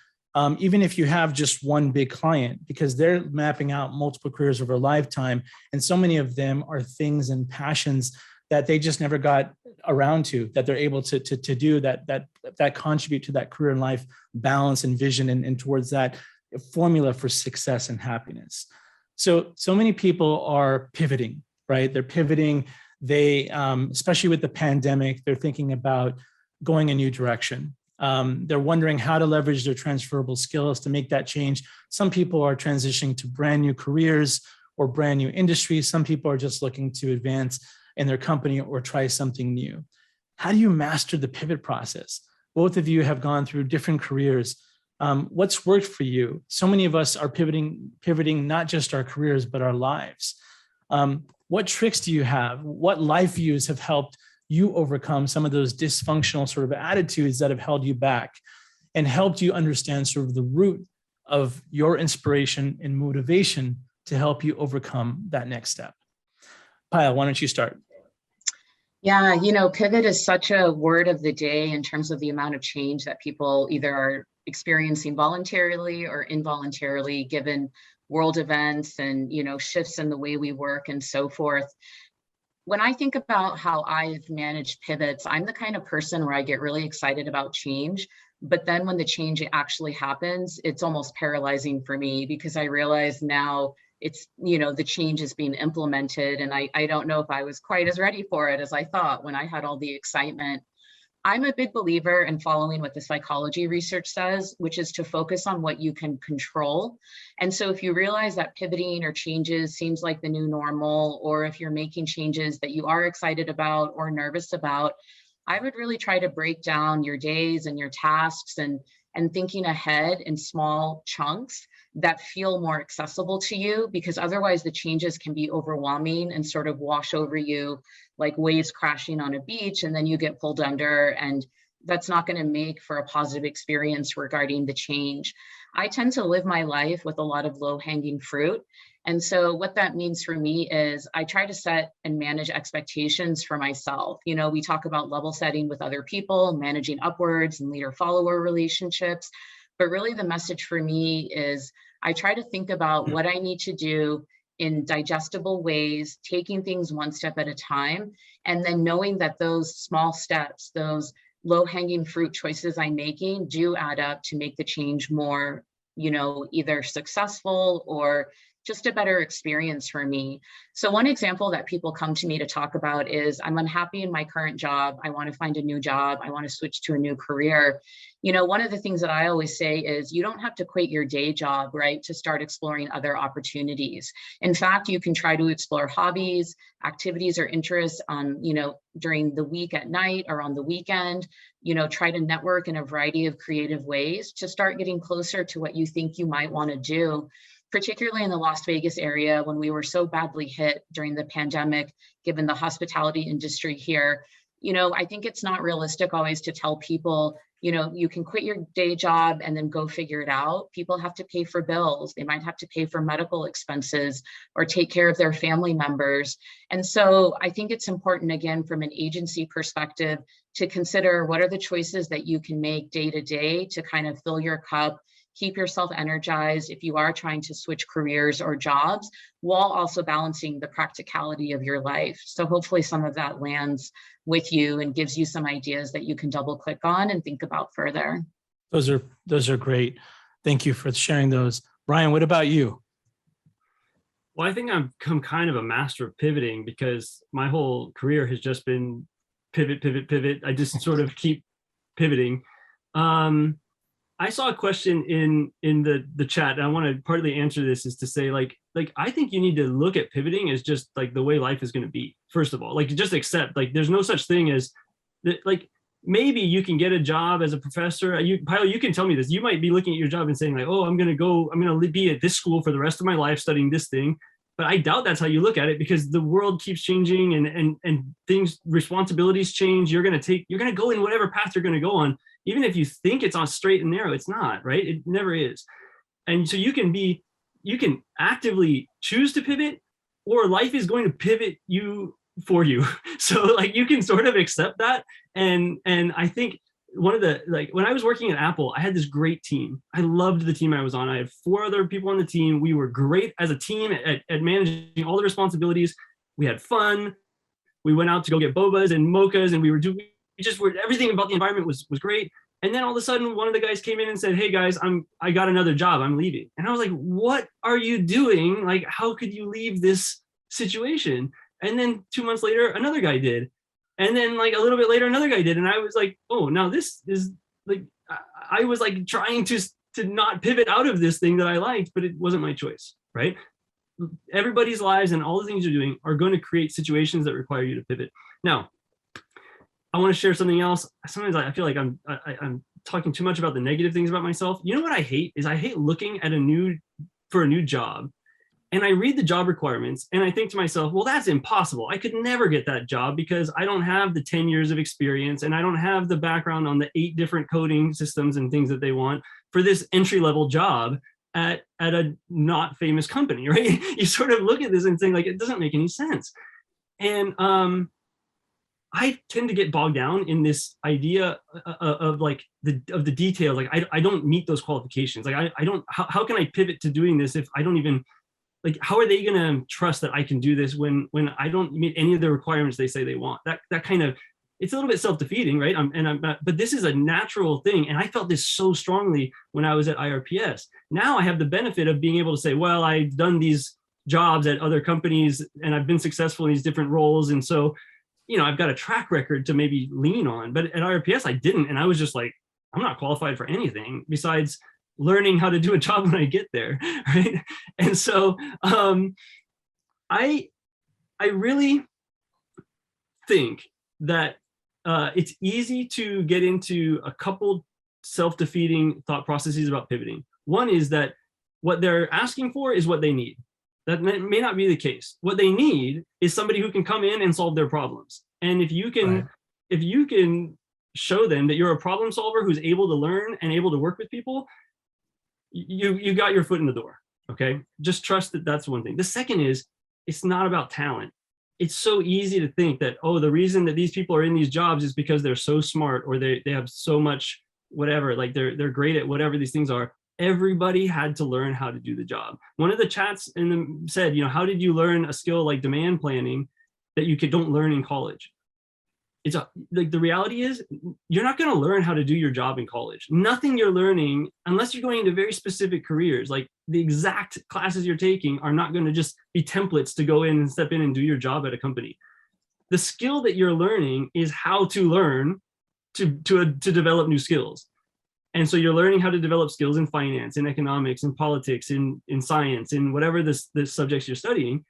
even if you have just one big client, because they're mapping out multiple careers over a lifetime. And so many of them are things and passions that they just never got around to, that they're able to do, that contribute to that career and life balance and vision, and towards that formula for success and happiness. So many people are pivoting, right? They're pivoting. They, especially with the pandemic, they're thinking about going a new direction. They're wondering how to leverage their transferable skills to make that change. Some people are transitioning to brand new careers or brand new industries. Some people are just looking to advance in their company or try something new. How do you master the pivot process? Both of you have gone through different careers. What's worked for you? So many of us are pivoting not just our careers, but our lives. What tricks do you have? What life views have helped you overcome some of those dysfunctional sort of attitudes that have held you back and helped you understand sort of the root of your inspiration and motivation to help you overcome that next step? Payal, why don't you start? Yeah, pivot is such a word of the day in terms of the amount of change that people either are experiencing voluntarily or involuntarily, given world events and, shifts in the way we work and so forth. When I think about how I've managed pivots, I'm the kind of person where I get really excited about change. But then when the change actually happens, it's almost paralyzing for me, because I realize now it's, the change is being implemented. And I don't know if I was quite as ready for it as I thought when I had all the excitement. I'm a big believer in following what the psychology research says, which is to focus on what you can control. And so if you realize that pivoting or changes seems like the new normal, or if you're making changes that you are excited about or nervous about, I would really try to break down your days and your tasks and thinking ahead in small chunks that feel more accessible to you, because otherwise the changes can be overwhelming and sort of wash over you like waves crashing on a beach, and then you get pulled under, and that's not going to make for a positive experience regarding the change. I tend to live my life with a lot of low-hanging fruit. And so what that means for me is I try to set and manage expectations for myself. We talk about level setting with other people, managing upwards and leader-follower relationships. But really the message for me is I try to think about what I need to do in digestible ways, taking things one step at a time, and then knowing that those small steps, those low-hanging fruit choices I'm making do add up to make the change more, either successful or just a better experience for me. So one example that people come to me to talk about is, I'm unhappy in my current job. I want to find a new job. I want to switch to a new career. One of the things that I always say is you don't have to quit your day job, right, to start exploring other opportunities. In fact, you can try to explore hobbies, activities, or interests on, during the week at night or on the weekend. Try to network in a variety of creative ways to start getting closer to what you think you might want to do. Particularly in the Las Vegas area, when we were so badly hit during the pandemic, given the hospitality industry here, I think it's not realistic always to tell people, you can quit your day job and then go figure it out. People have to pay for bills. They might have to pay for medical expenses or take care of their family members. And so I think it's important, again, from an agency perspective, to consider what are the choices that you can make day to day to kind of fill your cup, keep yourself energized if you are trying to switch careers or jobs, while also balancing the practicality of your life. So hopefully some of that lands with you and gives you some ideas that you can double click on and think about further. Those are great. Thank you for sharing those. Bryan, what about you? Well, I think I'm kind of a master of pivoting, because my whole career has just been pivot. I just sort of keep pivoting. I saw a question in the chat, and I want to partly answer this, is to say, like I think you need to look at pivoting as just like the way life is going to be. First of all, like just accept, like there's no such thing as like maybe you can get a job as a professor. Payal, you can tell me this. You might be looking at your job and saying like, oh, I'm going to be at this school for the rest of my life studying this thing. But I doubt that's how you look at it, because the world keeps changing and things, responsibilities change. You're going to go in whatever path you're going to go on. Even if you think it's on straight and narrow, it's not, right? It never is. And so you can actively choose to pivot, or life is going to pivot for you. So like you can sort of accept that. And I think one of the, like when I was working at Apple, I had this great team. I loved the team I was on. I had 4 other people on the team. We were great as a team at managing all the responsibilities. We had fun. We went out to go get bobas and mochas, and everything about the environment was great. And then all of a sudden, one of the guys came in and said, hey guys, I got another job. I'm leaving. And I was like, what are you doing? Like, how could you leave this situation? And then 2 months later, another guy did. And then like a little bit later, another guy did. And I was like, oh, now this is like, I was like trying to not pivot out of this thing that I liked, but it wasn't my choice, right? Everybody's lives and all the things you're doing are going to create situations that require you to pivot. Now, I want to share something else. Sometimes I feel like I'm talking too much about the negative things about myself. You know what I hate is I hate looking at for a new job. And I read the job requirements and I think to myself, well, that's impossible. I could never get that job because I don't have the 10 years of experience and I don't have the background on the 8 different coding systems and things that they want for this entry-level job at a not famous company, right? You sort of look at this and think like, it doesn't make any sense. And I tend to get bogged down in this idea of like the details. Like I don't meet those qualifications. Like I don't, how can I pivot to doing this if I don't even, like, how are they going to trust that I can do this when I don't meet any of the requirements they say they want? That kind of, it's a little bit self-defeating, right? But this is a natural thing. And I felt this so strongly when I was at IRPS. Now I have the benefit of being able to say, well, I've done these jobs at other companies and I've been successful in these different roles. And so, you know, I've got a track record to maybe lean on. But at IRPS, I didn't. And I was just like, I'm not qualified for anything besides learning how to do a job when I get there, right? And so I really think that it's easy to get into a couple self-defeating thought processes about pivoting. One is that what they're asking for is what they need. That may not be the case. What they need is somebody who can come in and solve their problems. And if you can, right, if you can show them that you're a problem solver who's able to learn and able to work with people, you got your foot in the door. Okay, just trust that that's one thing. The second is, it's not about talent. It's so easy to think that, oh, the reason that these people are in these jobs is because they're so smart or they have so much whatever, like they're great at whatever these things are. Everybody had to learn how to do the job. One of the chats in them said, you know, how did you learn a skill like demand planning that you don't learn in college? It's like the reality is you're not going to learn how to do your job in college. Nothing you're learning, unless you're going into very specific careers, like the exact classes you're taking are not going to just be templates to go in and step in and do your job at a company. The skill that you're learning is how to learn to develop new skills. And so you're learning how to develop skills in finance, in economics, in politics, in science, in whatever the subjects you're studying.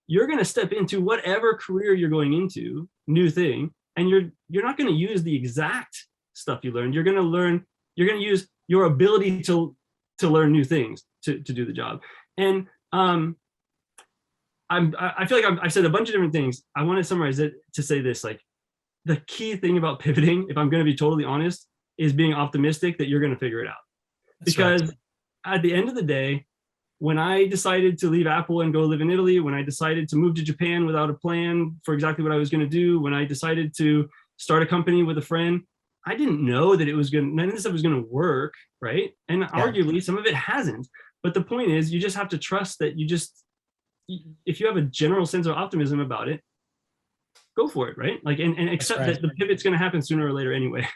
You're going to step into whatever career you're going into, new thing, and you're not going to use the exact stuff you learned. You're going to use your ability to learn new things to do the job. And I feel like I've said a bunch of different things. I want to summarize it to say this, like the key thing about pivoting, if I'm going to be totally honest, is being optimistic that you're going to figure it out. That's because right. At the end of the day, when I decided to leave Apple and go live in Italy, when I decided to move to Japan without a plan for exactly what I was going to do, when I decided to start a company with a friend, I didn't know that none of this stuff was going to work, right? And arguably some of it hasn't. But the point is, you just have to trust that if you have a general sense of optimism about it, go for it, right? Like, and accept that the pivot's going to happen sooner or later anyway.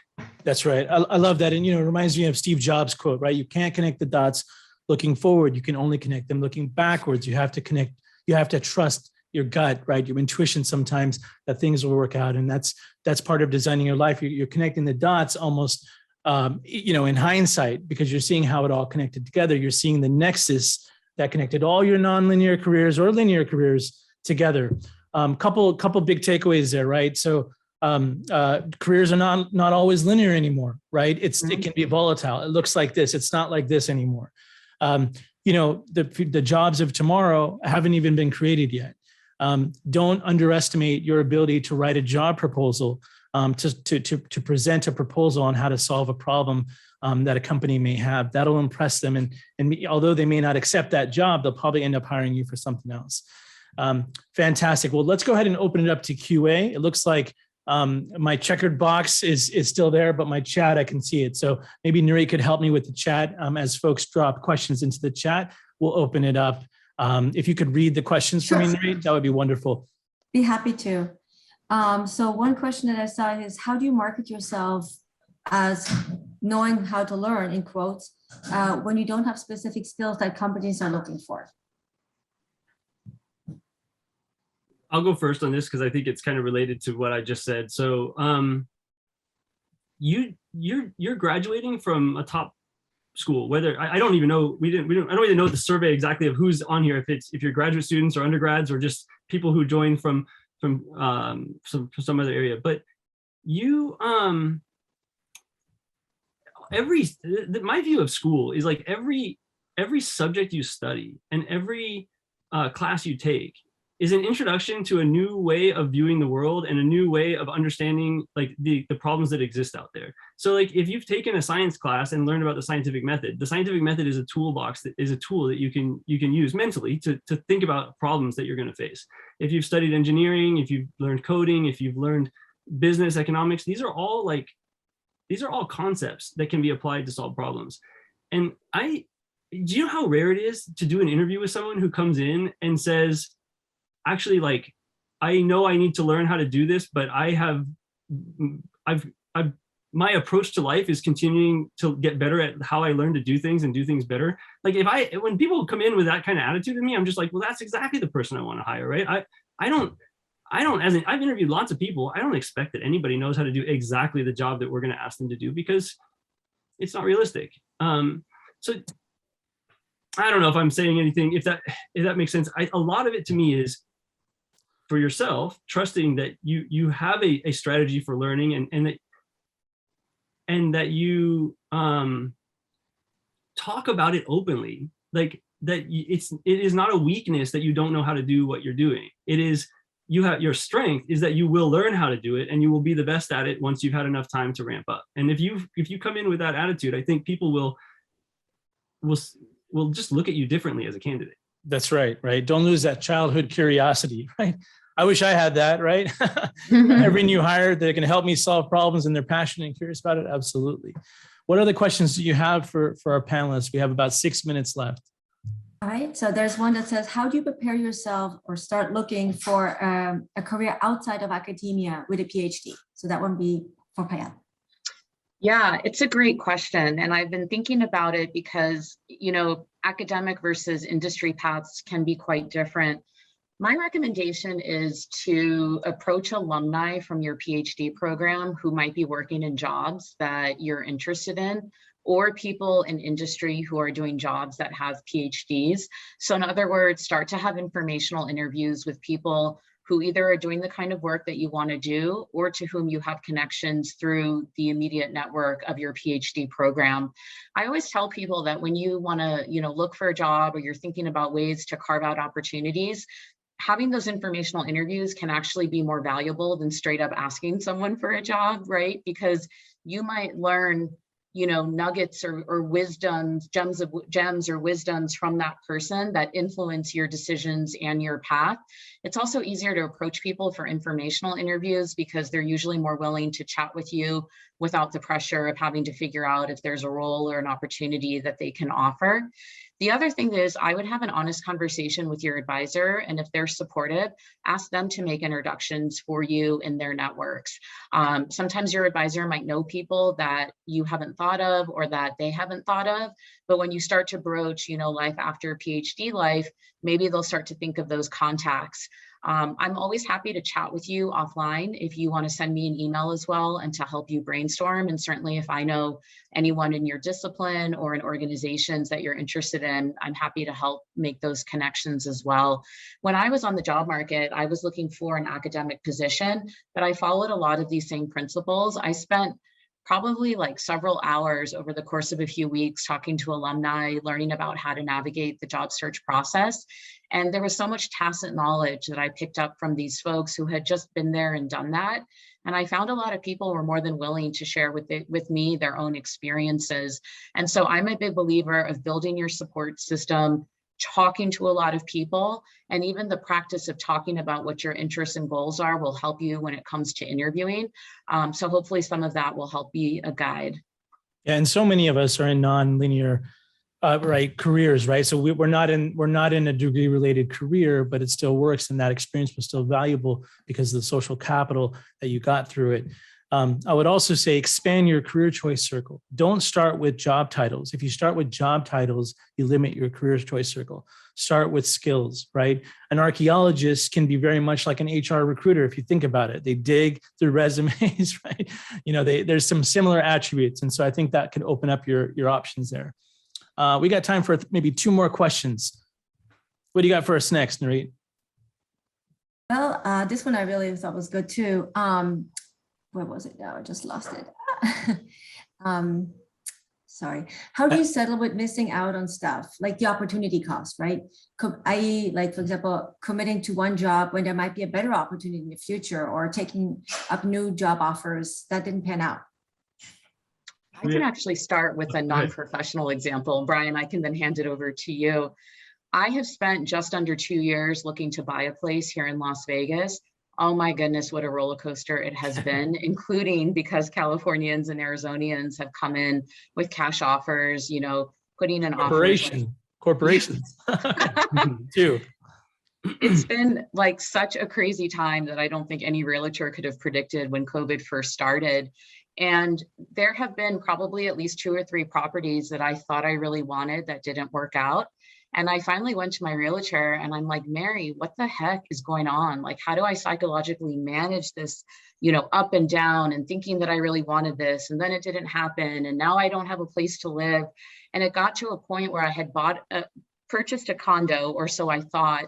That's right. I love that. And, you know, it reminds me of Steve Jobs' quote, right? You can't connect the dots looking forward. You can only connect them looking backwards. You have to trust your gut, right? Your intuition sometimes that things will work out. And that's part of designing your life. You're connecting the dots almost, you know, in hindsight, because you're seeing how it all connected together. You're seeing the nexus that connected all your nonlinear careers or linear careers together. Couple big takeaways there, right? So Careers are not always linear anymore, right? It can be volatile. It looks like this. It's not like this anymore. The jobs of tomorrow haven't even been created yet. Don't underestimate your ability to write a job proposal, to present a proposal on how to solve a problem that a company may have. That'll impress them. And although they may not accept that job, they'll probably end up hiring you for something else. Fantastic. Well, let's go ahead and open it up to QA. It looks like my checkered box is still there, but my chat, I can see it. So maybe Nuri could help me with the chat as folks drop questions into the chat. We'll open it up. If you could read the questions for me, Nuri, that would be wonderful. Be happy to. So one question that I saw is, how do you market yourself as knowing how to learn, in quotes, when you don't have specific skills that companies are looking for? I'll go first on this because I think it's kind of related to what I just said. So you're graduating from a top school, whether I don't even know, I don't even know the survey exactly of who's on here, if you're graduate students or undergrads or just people who join from some other area. But you my view of school is like every subject you study and every class you take is an introduction to a new way of viewing the world and a new way of understanding like the problems that exist out there. So like if you've taken a science class and learned about the scientific method is a toolbox, that is a tool that you can use mentally to think about problems that you're going to face. If you've studied engineering, if you've learned coding, if you've learned business, economics, these are all concepts that can be applied to solve problems. And do you know how rare it is to do an interview with someone who comes in and says, actually, like, I know I need to learn how to do this, but my approach to life is continuing to get better at how I learn to do things and do things better. Like when people come in with that kind of attitude to me, I'm just like, well, that's exactly the person I want to hire, right? I've interviewed lots of people. I don't expect that anybody knows how to do exactly the job that we're going to ask them to do because it's not realistic. So I don't know if I'm saying anything, if that makes sense. A lot of it to me is for yourself, trusting that you have a strategy for learning and that you talk about it openly, like that it is not a weakness that you don't know how to do what you're doing. It is your strength is that you will learn how to do it and you will be the best at it once you've had enough time to ramp up. And if you come in with that attitude, I think people will just look at you differently as a candidate. That's right. Don't lose that childhood curiosity, right? I wish I had that, right? Every new hire, they're going to help me solve problems and they're passionate and curious about it. Absolutely. What other questions do you have for our panelists? We have about 6 minutes left. All right. So there's one that says, how do you prepare yourself or start looking for a career outside of academia with a PhD? So that would be for Payal. Yeah, it's a great question. And I've been thinking about it because, academic versus industry paths can be quite different. My recommendation is to approach alumni from your PhD program who might be working in jobs that you're interested in, or people in industry who are doing jobs that have PhDs. So in other words, start to have informational interviews with people who either are doing the kind of work that you want to do or to whom you have connections through the immediate network of your PhD program. I always tell people that when you want to, look for a job or you're thinking about ways to carve out opportunities, having those informational interviews can actually be more valuable than straight up asking someone for a job, right? Because you might learn nuggets or wisdoms, gems or wisdoms from that person that influence your decisions and your path. It's also easier to approach people for informational interviews because they're usually more willing to chat with you without the pressure of having to figure out if there's a role or an opportunity that they can offer. The other thing is I would have an honest conversation with your advisor, and if they're supportive, ask them to make introductions for you in their networks. Sometimes your advisor might know people that you haven't thought of or that they haven't thought of, but when you start to broach, life after PhD life, maybe they'll start to think of those contacts. I'm always happy to chat with you offline if you want to send me an email as well and to help you brainstorm. And certainly if I know anyone in your discipline or in organizations that you're interested in, I'm happy to help make those connections as well. When I was on the job market, I was looking for an academic position, but I followed a lot of these same principles. I spent probably like several hours over the course of a few weeks talking to alumni, learning about how to navigate the job search process. And there was so much tacit knowledge that I picked up from these folks who had just been there and done that. And I found a lot of people were more than willing to share with me their own experiences. And so I'm a big believer of building your support system, talking to a lot of people, and even the practice of talking about what your interests and goals are will help you when it comes to interviewing. So hopefully some of that will help be a guide. Yeah, and so many of us are in non-linear careers, right? So we're not in a degree related career, but it still works, and that experience was still valuable because of the social capital that you got through it. I would also say expand your career choice circle. Don't start with job titles. If you start with job titles, you limit your career choice circle. Start with skills, right? An archaeologist can be very much like an HR recruiter if you think about it. They dig through resumes, right? There's some similar attributes. And so I think that could open up your options there. We got time for maybe 2 more questions. What do you got for us next, Narit? Well, this one I really thought was good too. Where was it now? I just lost it. Sorry. How do you settle with missing out on stuff like the opportunity cost, right? I.e., like, for example, committing to one job when there might be a better opportunity in the future, or taking up new job offers that didn't pan out. I can actually start with a non-professional example. Bryan, I can then hand it over to you. I have spent just under 2 years looking to buy a place here in Las Vegas. Oh my goodness, what a roller coaster it has been, including because Californians and Arizonians have come in with cash offers, putting in corporations too. It's been like such a crazy time that I don't think any realtor could have predicted when COVID first started. And there have been probably at least 2 or 3 properties that I thought I really wanted that didn't work out. And I finally went to my realtor and I'm like, Mary, what the heck is going on? Like, how do I psychologically manage this, up and down, and thinking that I really wanted this, and then it didn't happen. And now I don't have a place to live. And it got to a point where I had purchased a condo, or so I thought.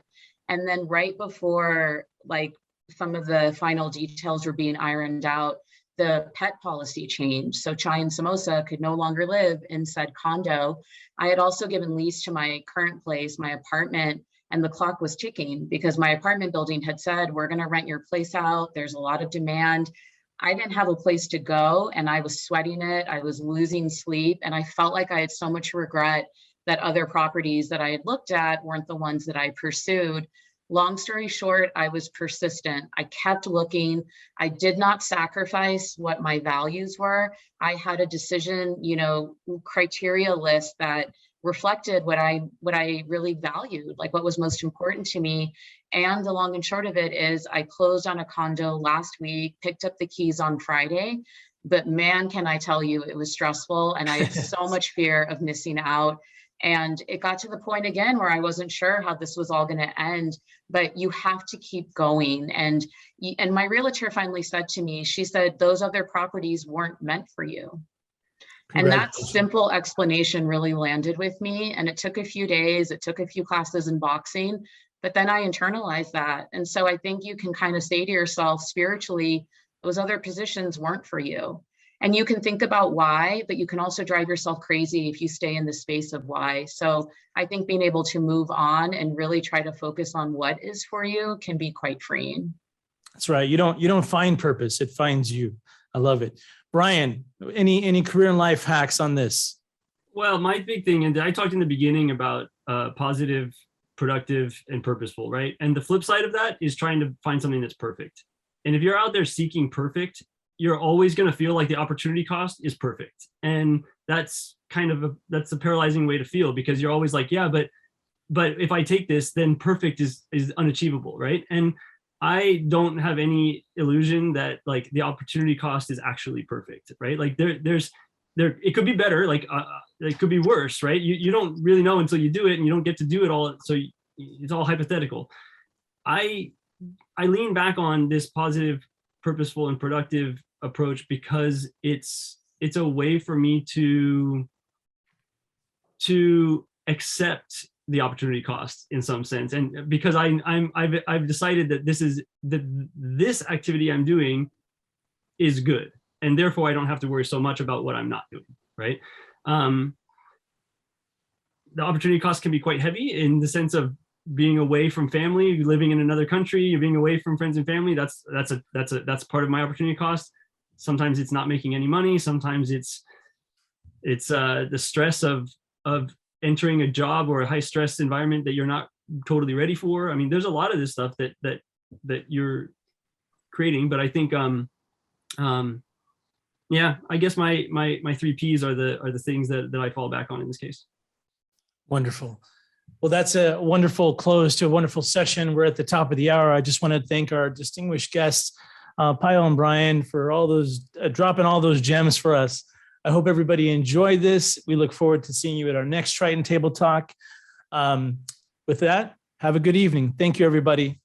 And then right before like some of the final details were being ironed out, the pet policy changed. So Chai and Samosa could no longer live in said condo. I had also given lease to my current place, my apartment, and the clock was ticking because my apartment building had said, we're going to rent your place out. There's a lot of demand. I didn't have a place to go and I was sweating it. I was losing sleep and I felt like I had so much regret that other properties that I had looked at weren't the ones that I pursued. Long story short, I was persistent. I kept looking. I did not sacrifice what my values were. I had a decision, criteria list that reflected what I really valued, like what was most important to me. And the long and short of it is I closed on a condo last week, picked up the keys on Friday, but man, can I tell you, it was stressful and I had so much fear of missing out. And it got to the point again where I wasn't sure how this was all going to end, but you have to keep going. And my realtor finally said to me, she said, those other properties weren't meant for you. And that simple explanation really landed with me. And it took a few days, it took a few classes in boxing, but then I internalized that. And so I think you can kind of say to yourself spiritually, those other positions weren't for you. And you can think about why, but you can also drive yourself crazy if you stay in the space of why. So I think being able to move on and really try to focus on what is for you can be quite freeing. That's right. You don't find purpose, it finds you. I love it. Bryan, any career and life hacks on this? Well, my big thing, and I talked in the beginning about positive, productive, and purposeful, right? And the flip side of that is trying to find something that's perfect. And if you're out there seeking perfect, you're always going to feel like the opportunity cost is perfect. And that's that's a paralyzing way to feel, because you're always like, yeah, but if I take this, then perfect is unachievable, right? And I don't have any illusion that like the opportunity cost is actually perfect, right? Like it could be better, like it could be worse, right? You don't really know until you do it, and you don't get to do it all. So it's all hypothetical. I I lean back on this positive, purposeful, and productive approach because it's a way for me to accept the opportunity cost in some sense, and because I've decided that this activity I'm doing is good, and therefore I don't have to worry so much about what I'm not doing, right? The opportunity cost can be quite heavy in the sense of being away from family, living in another country, you're being away from friends and family. That's part of my opportunity cost. Sometimes it's not making any money. Sometimes it's the stress of entering a job or a high stress environment that you're not totally ready for. I mean, there's a lot of this stuff that you're creating, but I think yeah, I guess my 3 Ps are the things that I fall back on in this case. Wonderful. Well, that's a wonderful close to a wonderful session. We're at the top of the hour. I just want to thank our distinguished guests, Payal and Bryan, for all those dropping all those gems for us. I hope everybody enjoyed this. We look forward to seeing you at our next Triton Table Talk. With that, have a good evening. Thank you, everybody.